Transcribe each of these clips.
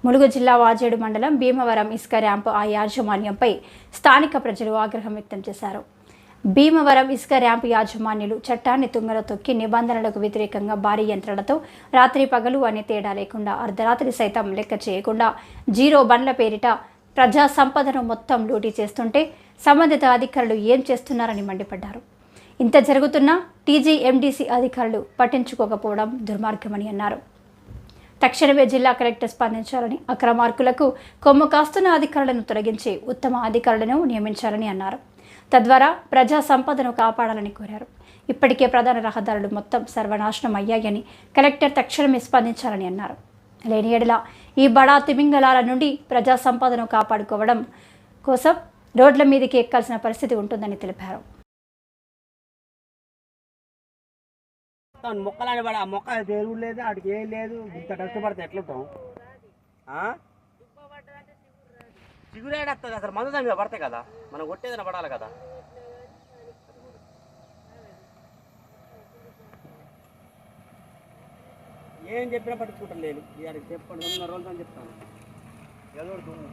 ములుగు జిల్లా వాజేడు మండలం భీమవరం ఇసుక ర్యాంపు ఆ యాజమాన్యంపై స్థానిక ప్రజలు ఆగ్రహం వ్యక్తం చేశారు. భీమవరం ఇసుక ర్యాంపు యాజమాన్యులు చట్టాన్ని తుంగలో తొక్కి నిబంధనలకు వ్యతిరేకంగా భారీ యంత్రాలతో రాత్రి పగలు అనే తేడా లేకుండా అర్ధరాత్రి సైతం లెక్క చేయకుండా జీరో బండ్ల పేరిట ప్రజా సంపదను మొత్తం లూటీ చేస్తుంటే సంబంధిత అధికారులు ఏం చేస్తున్నారని మండిపడ్డారు. ఇంత జరుగుతున్నా టీజీఎండీసీ అధికారులు పట్టించుకోకపోవడం దుర్మార్గమని అన్నారు. తక్షణమే జిల్లా కలెక్టర్ స్పందించాలని, అక్రమార్కులకు కొమ్ము కాస్తున్న అధికారులను తొలగించి ఉత్తమ అధికారులను నియమించాలని అన్నారు. తద్వారా ప్రజా సంపదను కాపాడాలని కోరారు. ఇప్పటికే ప్రధాన రహదారులు మొత్తం సర్వనాశనం అయ్యాయని కలెక్టర్ తక్షణమే స్పందించాలని అన్నారు. లేని ఎడల ఈ బడా తిమింగలాల నుండి ప్రజా సంపదను కాపాడుకోవడం కోసం రోడ్ల మీదకి ఎక్కాల్సిన పరిస్థితి ఉంటుందని తెలిపారు. మొక్కలని పడ ఆ మొక్క ఎరువు లేదు, వాటికి ఏం లేదు. ఇంత కష్టపడితే ఎట్లుంటాం? చిగురేడు వస్తుంది. అసలు మందు దాని మీద పడతాయి కదా, మనం కొట్టేదైనా పడాలి కదా. ఏం చెప్పినా పట్టించుకుంటాం లేదు. ఇక్కడికి చెప్పండి, 2 రోజులు అని చెప్తాను. ఏదో దుమ్ము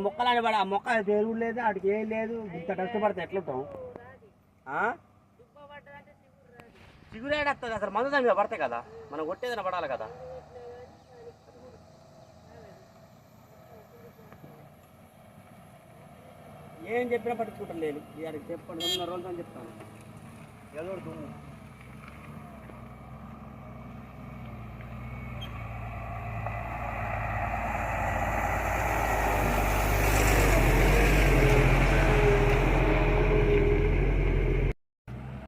మొక్కలని పడ ఆ మొక్క ఎరువు లేదు, వాటికి ఏం లేదు. ఇంత కష్టపడితే ఎట్లుంటాం? చిగురేడు వస్తుంది. అసలు మందు దాని మీద పడతాయి కదా, మనం కొట్టేదైనా పడాలి కదా. ఏం చెప్పినా పట్టించుకుంటాం లేదు. ఇక్కడికి చెప్పండి, 2 రోజులు అని చెప్తాను. ఏదో దుమ్ము